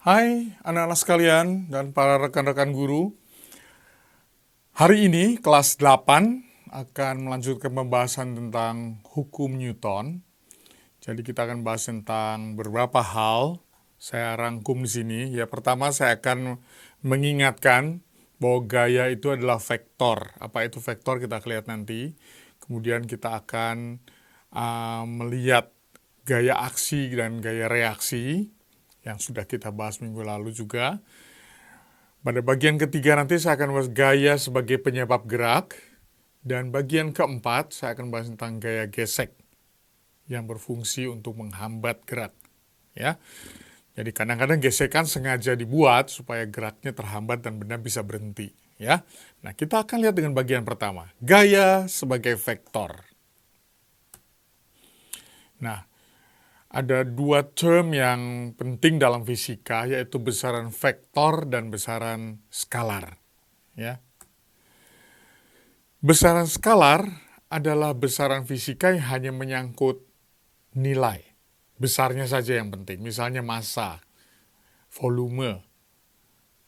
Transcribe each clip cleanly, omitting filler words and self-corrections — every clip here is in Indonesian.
Hai anak-anak sekalian dan para rekan-rekan guru. Hari ini kelas 8 akan melanjutkan pembahasan tentang hukum Newton. Jadi kita akan bahas tentang beberapa hal. Saya rangkum di sini. Ya, pertama saya akan mengingatkan bahwa gaya itu adalah vektor. Apa itu vektor kita lihat nanti. Kemudian kita akan melihat gaya aksi dan gaya reaksi yang sudah kita bahas minggu lalu juga. Pada bagian ketiga nanti saya akan bahas gaya sebagai penyebab gerak. Dan bagian keempat saya akan bahas tentang gaya gesek yang berfungsi untuk menghambat gerak. Ya, jadi kadang-kadang gesekan sengaja dibuat supaya geraknya terhambat dan benda bisa berhenti. Ya, nah kita akan lihat dengan bagian pertama, gaya sebagai vektor. Nah, ada dua term yang penting dalam fisika, yaitu besaran vektor dan besaran skalar. Ya. Besaran skalar adalah besaran fisika yang hanya menyangkut nilai. Besarnya saja yang penting, misalnya massa, volume.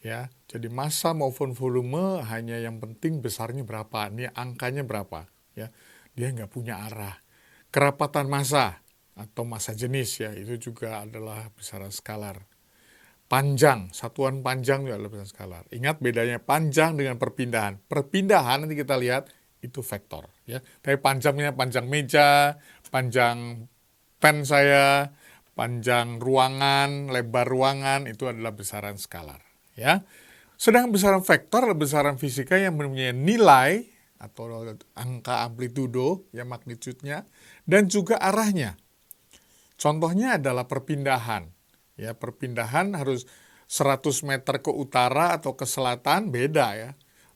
Ya, jadi massa maupun volume hanya yang penting besarnya berapa, ini angkanya berapa. Ya, dia nggak punya arah. Kerapatan massa atau massa jenis ya, itu juga adalah besaran skalar. Panjang, satuan panjang juga adalah besaran skalar. Ingat bedanya panjang dengan perpindahan. Perpindahan nanti kita lihat itu vektor ya. Tapi panjangnya panjang meja, panjang pen saya, panjang ruangan, lebar ruangan itu adalah besaran skalar ya. Sedangkan besaran vektor adalah besaran fisika yang mempunyai nilai atau angka amplitudo ya, magnitudenya, dan juga arahnya. Contohnya adalah perpindahan. Ya, perpindahan harus 100 meter ke utara atau ke selatan beda ya.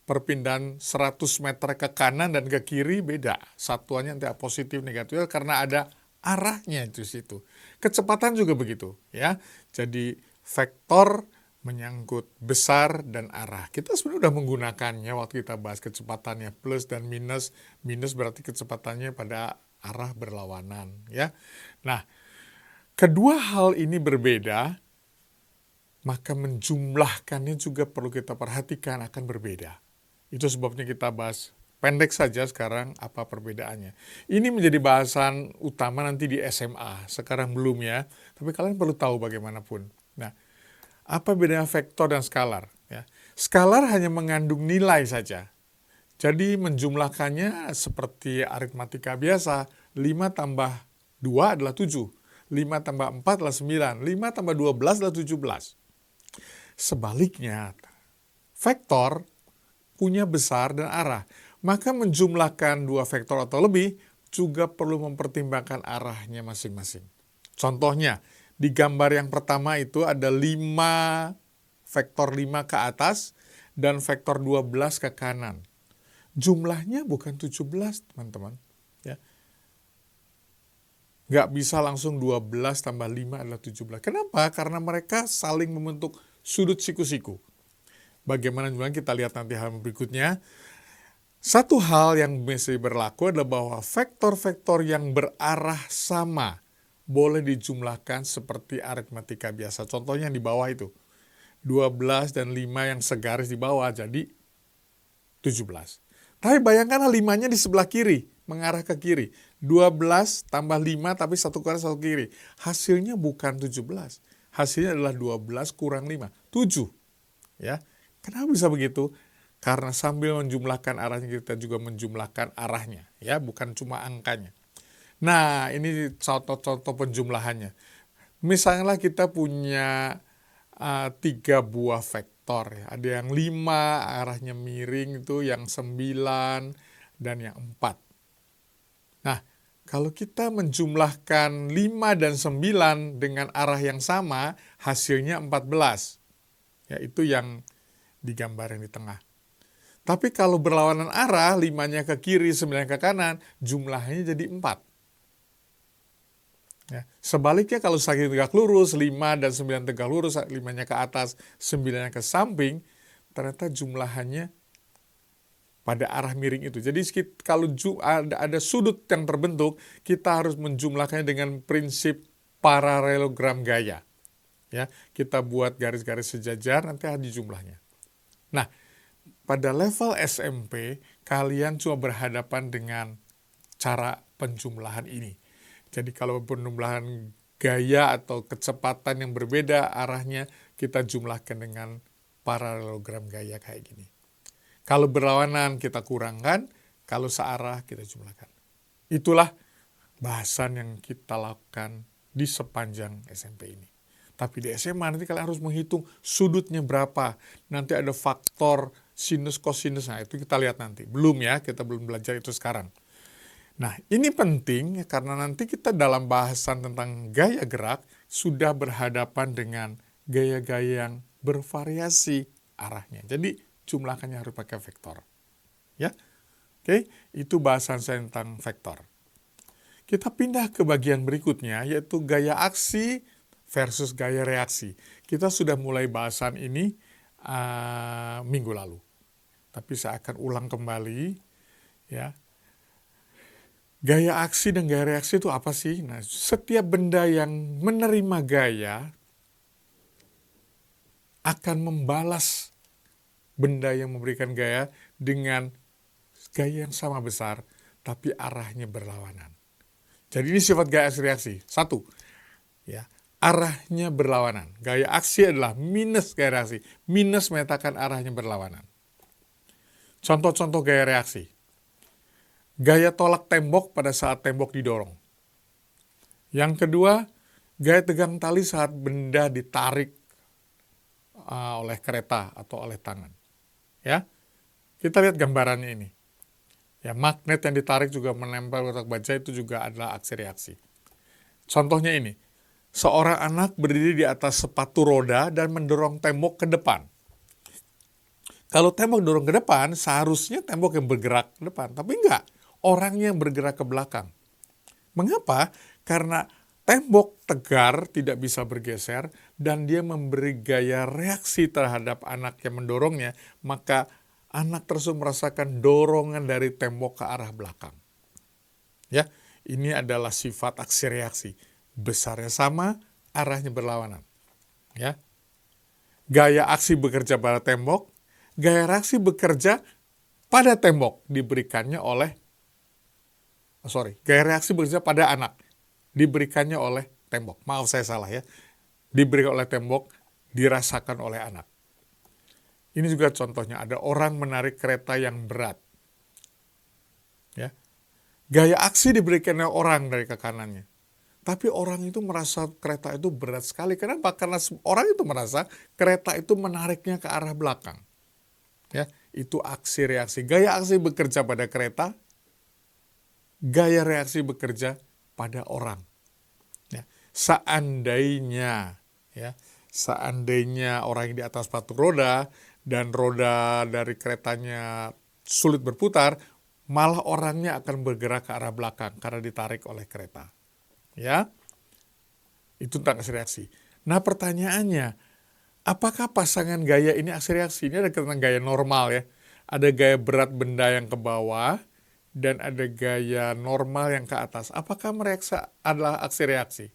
Perpindahan 100 meter ke kanan dan ke kiri beda. Satuannya antara positif negatif karena ada arahnya itu situ. Kecepatan juga begitu ya. Jadi vektor menyangkut besar dan arah. Kita sebenarnya sudah menggunakannya waktu kita bahas kecepatannya plus dan minus. Minus berarti kecepatannya pada arah berlawanan ya. Nah, kedua hal ini berbeda, maka menjumlahkannya juga perlu kita perhatikan akan berbeda. Itu sebabnya kita bahas pendek saja sekarang apa perbedaannya. Ini menjadi bahasan utama nanti di SMA, sekarang belum ya, tapi kalian perlu tahu bagaimanapun. Nah, apa bedanya vektor dan skalar? Ya. Skalar hanya mengandung nilai saja. Jadi menjumlahkannya seperti aritmatika biasa, 5 tambah 2 adalah 7. 5 tambah 4 adalah 9. 5 tambah 12 adalah 17. Sebaliknya, vektor punya besar dan arah. Maka menjumlahkan dua vektor atau lebih juga perlu mempertimbangkan arahnya masing-masing. Contohnya, di gambar yang pertama itu ada 5, vektor 5 ke atas dan vektor 12 ke kanan. Jumlahnya bukan 17, teman-teman. Ya. Nggak bisa langsung 12 tambah 5 adalah 17. Kenapa? Karena mereka saling membentuk sudut siku-siku. Bagaimana juga kita lihat nanti hal berikutnya. Satu hal yang mesti berlaku adalah bahwa vektor-vektor yang berarah sama boleh dijumlahkan seperti aritmatika biasa. Contohnya yang di bawah itu. 12 dan 5 yang segaris di bawah jadi 17. Tapi bayangkanlah 5-nya di sebelah kiri, mengarah ke kiri. 12 tambah 5 tapi satu kanan satu kiri. Hasilnya bukan 17. Hasilnya adalah 12 kurang 5. 7. Ya. Kenapa bisa begitu? Karena sambil menjumlahkan arahnya kita juga menjumlahkan arahnya. Ya, bukan cuma angkanya. Nah, ini contoh-contoh penjumlahannya. Misalnya kita punya 3 buah vektor. Ya. Ada yang 5, arahnya miring itu, yang 9, dan yang 4. Nah, kalau kita menjumlahkan 5 dan 9 dengan arah yang sama, hasilnya 14. Ya, itu yang digambar yang di tengah. Tapi kalau berlawanan arah, 5-nya ke kiri, 9 ke kanan, jumlahnya jadi 4. Ya. Sebaliknya kalau saking tegak lurus, 5 dan 9 tegak lurus, 5-nya ke atas, 9-nya ke samping, ternyata jumlahannya pada arah miring itu. Jadi kalau ada sudut yang terbentuk, kita harus menjumlahkannya dengan prinsip paralelogram gaya. Ya, kita buat garis-garis sejajar, nanti ada jumlahnya. Nah, pada level SMP, kalian cuma berhadapan dengan cara penjumlahan ini. Jadi kalau penjumlahan gaya atau kecepatan yang berbeda arahnya, kita jumlahkan dengan paralelogram gaya kayak gini. Kalau berlawanan kita kurangkan, kalau searah kita jumlahkan. Itulah bahasan yang kita lakukan di sepanjang SMP ini. Tapi di SMA nanti kalian harus menghitung sudutnya berapa. Nanti ada faktor sinus kosinus, nah itu kita lihat nanti. Belum ya, kita belum belajar itu sekarang. Nah, ini penting karena nanti kita dalam bahasan tentang gaya gerak sudah berhadapan dengan gaya-gaya yang bervariasi arahnya. Jadi, jumlahkannya harus pakai vektor. Ya. Oke, itu bahasan saya tentang vektor. Kita pindah ke bagian berikutnya, yaitu gaya aksi versus gaya reaksi. Kita sudah mulai bahasan ini minggu lalu. Tapi saya akan ulang kembali, ya. Gaya aksi dan gaya reaksi itu apa sih? Nah, setiap benda yang menerima gaya akan membalas benda yang memberikan gaya dengan gaya yang sama besar, tapi arahnya berlawanan. Jadi ini sifat gaya aksi reaksi. Satu, ya, arahnya berlawanan. Gaya aksi adalah minus gaya reaksi. Minus menyatakan arahnya berlawanan. Contoh-contoh gaya reaksi. Gaya tolak tembok pada saat tembok didorong. Yang kedua, gaya tegang tali saat benda ditarik oleh kereta atau oleh tangan. Ya, kita lihat gambarannya ini. Ya, magnet yang ditarik juga menempel kotak baja itu juga adalah aksi reaksi. Contohnya ini, seorang anak berdiri di atas sepatu roda dan mendorong tembok ke depan. Kalau tembok dorong ke depan, seharusnya tembok yang bergerak ke depan, tapi enggak. Orangnya yang bergerak ke belakang. Mengapa? Karena tembok tegar tidak bisa bergeser dan dia memberi gaya reaksi terhadap anak yang mendorongnya, maka anak tersebut merasakan dorongan dari tembok ke arah belakang. Ya, ini adalah sifat aksi reaksi. Besarnya sama, arahnya berlawanan. Ya. Gaya aksi bekerja pada tembok, gaya reaksi bekerja pada tembok gaya reaksi bekerja pada anak, diberikannya oleh tembok. Maaf saya salah ya. Diberikan oleh tembok, dirasakan oleh anak. Ini juga contohnya, ada orang menarik kereta yang berat. Ya. Gaya aksi diberikan oleh orang dari ke kanannya. Tapi orang itu merasa kereta itu berat sekali. Kenapa? Karena orang itu merasa kereta itu menariknya ke arah belakang. Ya, itu aksi reaksi. Gaya aksi bekerja pada kereta, gaya reaksi bekerja pada orang. Ya, seandainya orang yang di atas sepatu roda dan roda dari keretanya sulit berputar, malah orangnya akan bergerak ke arah belakang karena ditarik oleh kereta. Ya, itu tentang aksi reaksi. Nah, pertanyaannya, apakah pasangan gaya ini aksi reaksi? Ini ada tentang gaya normal ya. Ada gaya berat benda yang ke bawah dan ada gaya normal yang ke atas. Apakah mereka adalah aksi reaksi?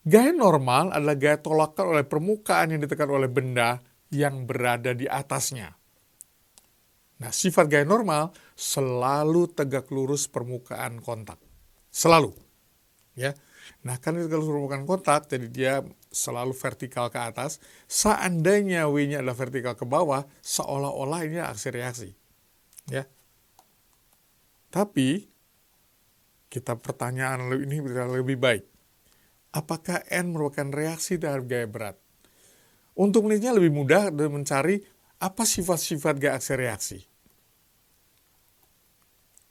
Gaya normal adalah gaya tolakan oleh permukaan yang ditekan oleh benda yang berada di atasnya. Nah, sifat gaya normal selalu tegak lurus permukaan kontak. Selalu. Ya. Nah, karena tegak lurus permukaan kontak, jadi dia selalu vertikal ke atas. Seandainya W-nya adalah vertikal ke bawah, seolah-olah ini aksi reaksi. Ya. Tapi, kita pertanyaan ini lebih baik. Apakah N merupakan reaksi terhadap gaya berat? Untuk melihatnya lebih mudah dan mencari apa sifat-sifat gaya aksi reaksi.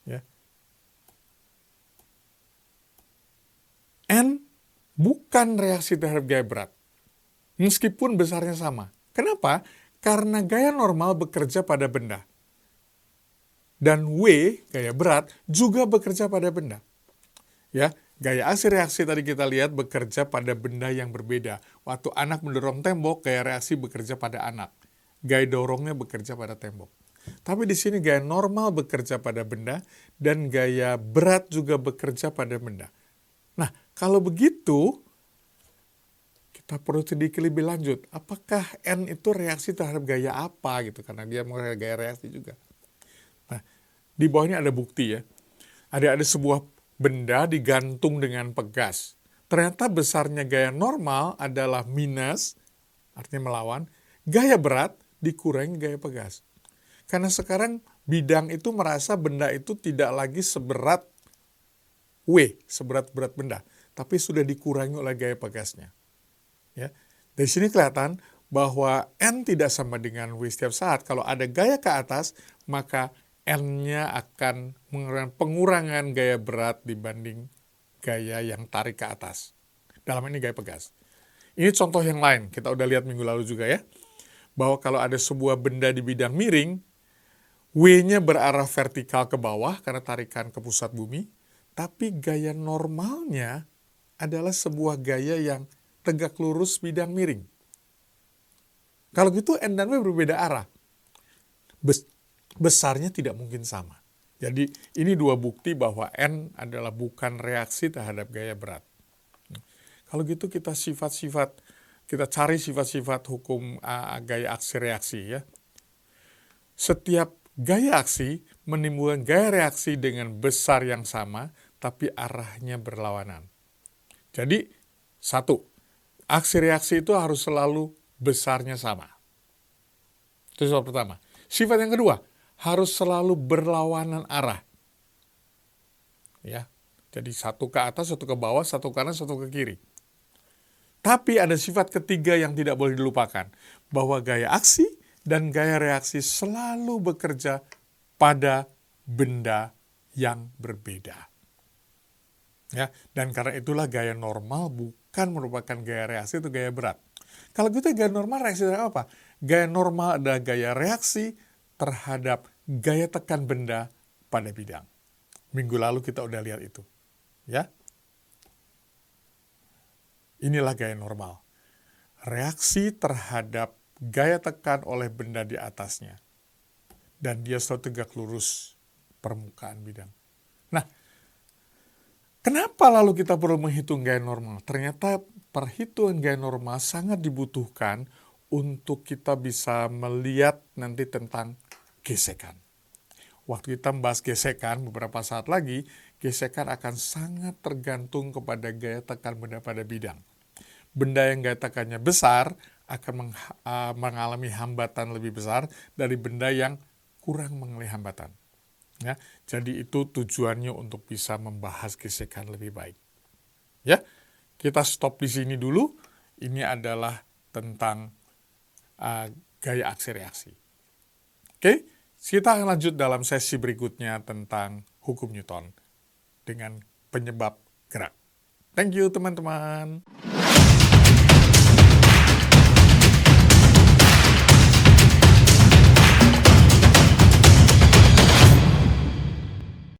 Ya. N bukan reaksi terhadap gaya berat. Meskipun besarnya sama. Kenapa? Karena gaya normal bekerja pada benda. Dan W, gaya berat, juga bekerja pada benda. Ya, gaya aksi reaksi tadi kita lihat bekerja pada benda yang berbeda. Waktu anak mendorong tembok, gaya reaksi bekerja pada anak. Gaya dorongnya bekerja pada tembok. Tapi di sini gaya normal bekerja pada benda dan gaya berat juga bekerja pada benda. Nah, kalau begitu, Tak perlu sedikit lebih lanjut, apakah N itu reaksi terhadap gaya apa gitu, karena dia mau gaya reaksi juga. Nah, di bawah ini ada bukti ya. Ada sebuah benda digantung dengan pegas. Ternyata besarnya gaya normal adalah minus, artinya melawan, gaya berat dikurangi gaya pegas. Karena sekarang bidang itu merasa benda itu tidak lagi seberat W, seberat berat benda, tapi sudah dikurangi oleh gaya pegasnya. Ya. Dari sini kelihatan bahwa N tidak sama dengan W setiap saat. Kalau ada gaya ke atas, maka N-nya akan mengurangi pengurangan gaya berat dibanding gaya yang tarik ke atas. Dalam ini gaya pegas. Ini contoh yang lain, kita udah lihat minggu lalu juga ya. Bahwa kalau ada sebuah benda di bidang miring, W-nya berarah vertikal ke bawah karena tarikan ke pusat bumi, tapi gaya normalnya adalah sebuah gaya yang tegak lurus bidang miring. Kalau gitu N dan W berbeda arah. Besarnya tidak mungkin sama. Jadi ini dua bukti bahwa N adalah bukan reaksi terhadap gaya berat. Kalau gitu kita cari sifat-sifat hukum gaya aksi reaksi ya. Setiap gaya aksi menimbulkan gaya reaksi dengan besar yang sama, tapi arahnya berlawanan. Jadi, satu, aksi reaksi itu harus selalu besarnya sama. Itu sifat pertama. Sifat yang kedua, harus selalu berlawanan arah. Ya, jadi satu ke atas, satu ke bawah, satu ke kanan, satu ke kiri. Tapi ada sifat ketiga yang tidak boleh dilupakan, bahwa gaya aksi dan gaya reaksi selalu bekerja pada benda yang berbeda. Ya, dan karena itulah gaya normal bukan merupakan gaya reaksi, itu gaya berat. Kalau gitu gaya normal reaksi terhadap apa? Gaya normal adalah gaya reaksi terhadap gaya tekan benda pada bidang. Minggu lalu kita udah lihat itu. Ya. Inilah gaya normal. Reaksi terhadap gaya tekan oleh benda di atasnya. Dan dia selalu tegak lurus permukaan bidang. Nah, kenapa lalu kita perlu menghitung gaya normal? Ternyata perhitungan gaya normal sangat dibutuhkan untuk kita bisa melihat nanti tentang gesekan. Waktu kita membahas gesekan beberapa saat lagi, gesekan akan sangat tergantung kepada gaya tekan benda pada bidang. Benda yang gaya tekannya besar akan mengalami hambatan lebih besar dari benda yang kurang mengalami hambatan. Ya, jadi itu tujuannya untuk bisa membahas gesekan lebih baik. Ya, kita stop di sini dulu. Ini adalah tentang gaya aksi reaksi. Oke, kita akan lanjut dalam sesi berikutnya tentang hukum Newton dengan penyebab gerak. Thank you teman-teman.